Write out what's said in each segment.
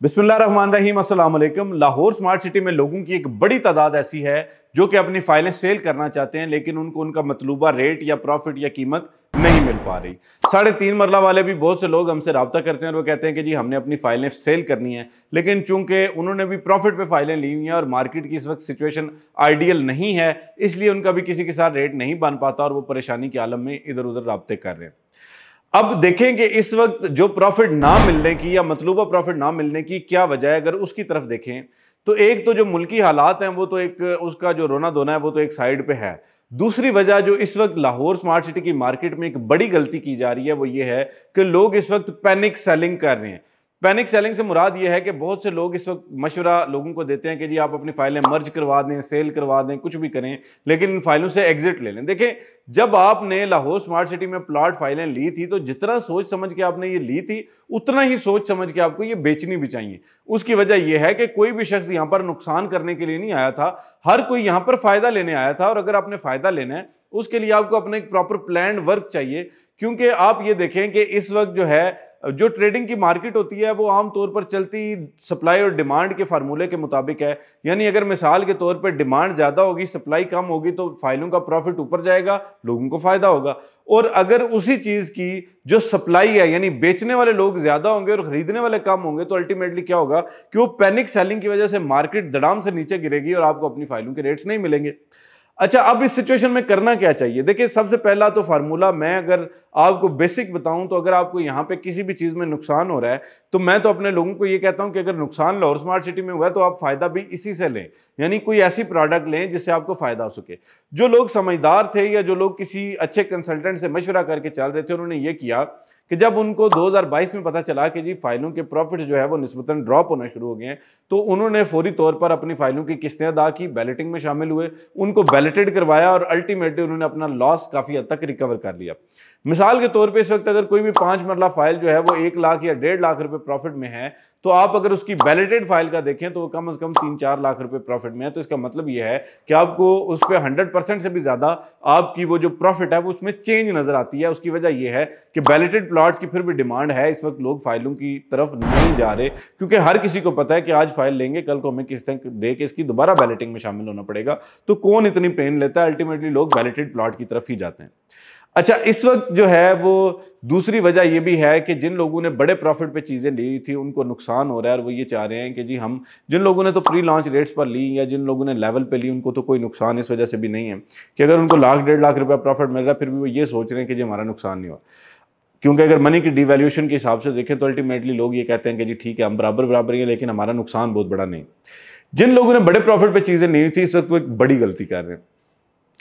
बिस्मिल्लाहिर्रहमानिर्रहीम, अस्सलाम वालेकुम। लाहौर स्मार्ट सिटी में लोगों की एक बड़ी तादाद ऐसी है जो कि अपनी फाइलें सेल करना चाहते हैं, लेकिन उनको उनका मतलूबा रेट या प्रॉफिट या कीमत नहीं मिल पा रही। 3.5 मरला वाले भी बहुत से लोग हमसे रब्ता करते हैं और वो कहते हैं कि जी हमने अपनी फाइलें सेल करनी है, लेकिन चूंकि उन्होंने भी प्रॉफिट पे फाइलें ली हुई हैं और मार्केट की इस वक्त सिचुएशन आइडियल नहीं है, इसलिए उनका भी किसी के साथ रेट नहीं बन पाता और वो परेशानी के आलम में इधर उधर रब्ते कर रहे हैं। अब देखें कि इस वक्त जो प्रॉफिट ना मिलने की या मतलूबा प्रॉफिट ना मिलने की क्या वजह है। अगर उसकी तरफ देखें तो एक तो जो मुल्की हालात हैं वो तो एक उसका जो रोना धोना है वो तो एक साइड पे है। दूसरी वजह जो इस वक्त लाहौर स्मार्ट सिटी की मार्केट में एक बड़ी गलती की जा रही है वो ये है कि लोग इस वक्त पैनिक सेलिंग कर रहे हैं। पैनिक सेलिंग से मुराद ये है कि बहुत से लोग इस वक्त मशवरा लोगों को देते हैं कि जी आप अपनी फाइलें मर्ज करवा दें, सेल करवा दें, कुछ भी करें, लेकिन इन फाइलों से एग्जिट ले लें। देखें, जब आपने लाहौर स्मार्ट सिटी में प्लॉट फाइलें ली थी तो जितना सोच समझ के आपने ये ली थी उतना ही सोच समझ के आपको ये बेचनी भी चाहिए। उसकी वजह यह है कि कोई भी शख्स यहां पर नुकसान करने के लिए नहीं आया था, हर कोई यहां पर फायदा लेने आया था। और अगर आपने फायदा लेना है उसके लिए आपको अपना एक प्रॉपर प्लान वर्क चाहिए, क्योंकि आप ये देखें कि इस वक्त जो है जो ट्रेडिंग की मार्केट होती है वो आमतौर पर चलती सप्लाई और डिमांड के फार्मूले के मुताबिक है। यानी अगर मिसाल के तौर पर डिमांड ज्यादा होगी, सप्लाई कम होगी, तो फाइलों का प्रॉफिट ऊपर जाएगा, लोगों को फायदा होगा। और अगर उसी चीज की जो सप्लाई है यानी बेचने वाले लोग ज्यादा होंगे और खरीदने वाले कम होंगे, तो अल्टीमेटली क्या होगा कि वो पैनिक सेलिंग की वजह से मार्केट धड़ाम से नीचे गिरेगी और आपको अपनी फाइलों के रेट्स नहीं मिलेंगे। अच्छा, अब इस सिचुएशन में करना क्या चाहिए? देखिए, सबसे पहला तो फार्मूला मैं अगर आपको बेसिक बताऊं तो अगर आपको यहां पे किसी भी चीज में नुकसान हो रहा है तो मैं तो अपने लोगों को ये कहता हूं कि अगर नुकसान लाहौर स्मार्ट सिटी में हुआ है तो आप फायदा भी इसी से लें, यानी कोई ऐसी प्रोडक्ट लें जिससे आपको फायदा हो सके। जो लोग समझदार थे या जो लोग किसी अच्छे कंसल्टेंट से मशवरा करके चल रहे थे, उन्होंने ये किया कि जब उनको 2022 में पता चला कि जी फाइलों के प्रॉफिट जो है वो निस्बतन ड्रॉप होना शुरू हो गए हैं, तो उन्होंने फौरी तौर पर अपनी फाइलों की किस्तें अदा की, बैलेटिंग में शामिल हुए, उनको बैलेटेड करवाया और अल्टीमेटली उन्होंने अपना लॉस काफी हद तक रिकवर कर लिया। मिसाल के तौर पे इस वक्त अगर कोई भी 5 मरला फाइल जो है वो 1 लाख या 1.5 लाख रुपए प्रॉफिट में है, तो आप अगर उसकी बैलेटेड फाइल का देखें तो वो कम से कम 3-4 लाख रुपए प्रॉफिट में है। तो इसका मतलब ये है कि आपको उस पर 100% से भी ज्यादा आपकी वो जो प्रॉफिट है वो उसमें चेंज नजर आती है। उसकी वजह यह है कि बैलेटेड प्लॉट्स की फिर भी डिमांड है। इस वक्त लोग फाइलों की तरफ नहीं जा रहे, क्योंकि हर किसी को पता है कि आज फाइल लेंगे, कल को हमें किस्तें दे के इसकी दोबारा बैलेटिंग में शामिल होना पड़ेगा, तो कौन इतनी पेन लेता है? अल्टीमेटली लोग बैलेटेड प्लॉट की तरफ ही जाते हैं। अच्छा, इस वक्त जो है वो दूसरी वजह यह भी है कि जिन लोगों ने बड़े प्रॉफिट पे चीज़ें ली थी उनको नुकसान हो रहा है और वो ये चाह रहे हैं कि जी हम, जिन लोगों ने तो प्री लॉन्च रेट्स पर ली या जिन लोगों ने लेवल पे ली, उनको तो कोई नुकसान इस वजह से भी नहीं है कि अगर उनको 1-1.5 लाख रुपया प्रॉफिट मिल रहा है फिर भी वो ये सोच रहे हैं कि जी हमारा नुकसान नहीं हुआ। क्योंकि अगर मनी की डिवैल्यूएशन के हिसाब से देखें तो अल्टीमेटली लोग ये कहते हैं कि जी ठीक है हम बराबर बराबर ही है, लेकिन हमारा नुकसान बहुत बड़ा नहीं। जिन लोगों ने बड़े प्रॉफिट पर चीज़ें ली थी इस वक्त वो एक बड़ी गलती कर रहे हैं।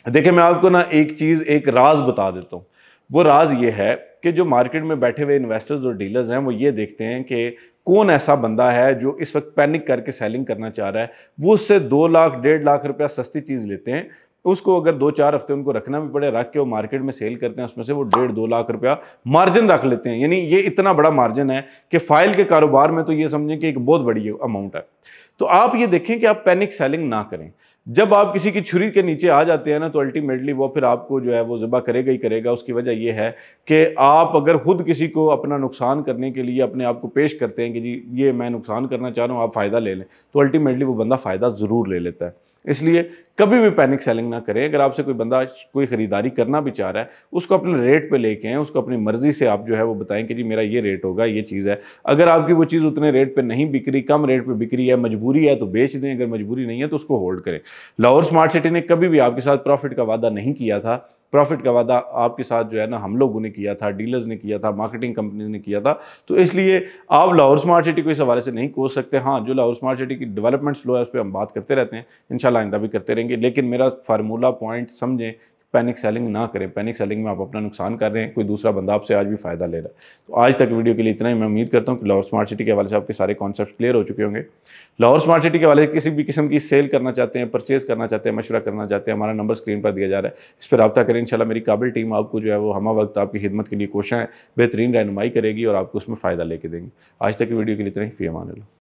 देखिए, मैं आपको ना एक चीज़, एक राज बता देता हूँ। वो राज ये है कि जो मार्केट में बैठे हुए इन्वेस्टर्स और डीलर्स हैं वो ये देखते हैं कि कौन ऐसा बंदा है जो इस वक्त पैनिक करके सेलिंग करना चाह रहा है। वो उससे 2 लाख 1.5 लाख रुपया सस्ती चीज़ लेते हैं, उसको अगर 2-4 हफ्ते उनको रखना भी पड़े, रख के वो मार्केट में सेल करते हैं, उसमें से वो 1.5-2 लाख रुपया मार्जिन रख लेते हैं। यानी ये इतना बड़ा मार्जिन है कि फाइल के कारोबार में तो ये समझें कि एक बहुत बड़ी अमाउंट है। तो आप ये देखें कि आप पैनिक सेलिंग ना करें। जब आप किसी की छुरी के नीचे आ जाते हैं ना, तो अल्टीमेटली वो फिर आपको जो है वो ज़िबा करेगा ही करेगा। उसकी वजह ये है कि आप अगर खुद किसी को अपना नुकसान करने के लिए अपने आप को पेश करते हैं कि जी ये मैं नुकसान करना चाह रहा हूँ, आप फ़ायदा ले लें, तो अल्टीमेटली वो बंदा फ़ायदा ज़रूर ले लेता है। इसलिए कभी भी पैनिक सेलिंग ना करें। अगर आपसे कोई बंदा कोई खरीदारी करना भी चाह रहा है, उसको अपने रेट पे लेके आएं, उसको अपनी मर्जी से आप जो है वो बताएं कि जी मेरा ये रेट होगा, ये चीज़ है। अगर आपकी वो चीज़ उतने रेट पे नहीं बिक रही, कम रेट पे बिक रही है, मजबूरी है तो बेच दें, अगर मजबूरी नहीं है तो उसको होल्ड करें। लाहौर स्मार्ट सिटी ने कभी भी आपके साथ प्रॉफिट का वादा नहीं किया था। प्रॉफिट का वादा आपके साथ जो है ना हम लोगों ने किया था, डीलर्स ने किया था, मार्केटिंग कंपनी ने किया था। तो इसलिए आप लाहौर स्मार्ट सिटी को इस हवाले से नहीं कोस सकते। हाँ, जो लाहौर स्मार्ट सिटी की डेवलपमेंट स्लो है उस पर हम बात करते रहते हैं, इंशाल्लाह आइंदा भी करते रहेंगे। लेकिन मेरा फार्मूला पॉइंट समझें, पैनिक सेलिंग ना करें। पैनिक सेलिंग में आप अपना नुकसान कर रहे हैं, कोई दूसरा बंदा आपसे आज भी फायदा ले रहा है। तो आज तक वीडियो के लिए इतना ही। मैं उम्मीद करता हूँ कि लाहौर स्मार्ट सिटी के हवाले से आपके सारे कॉन्सेप्ट क्लियर हो चुके होंगे। लाहौर स्मार्ट सिटी के हवाले से किसी भी किस्म की सेल करना चाहते हैं, परचेज करना चाहते हैं, मशवरा करना चाहते हैं, हमारा नंबर स्क्रीन पर दिया जा रहा है, इस पर रब्ता करें। इंशाल्लाह मेरी काबिल टीम आपको जो है वो हमा वक्त आपकी खिदमत के लिए कोशिशें बेहतरीन रहनुमाई करेगी और आपको उसमें फ़ायदा लेके देंगे। आज तक की वीडियो के लिए इतना ही। फ़ी अमान अल्लाह।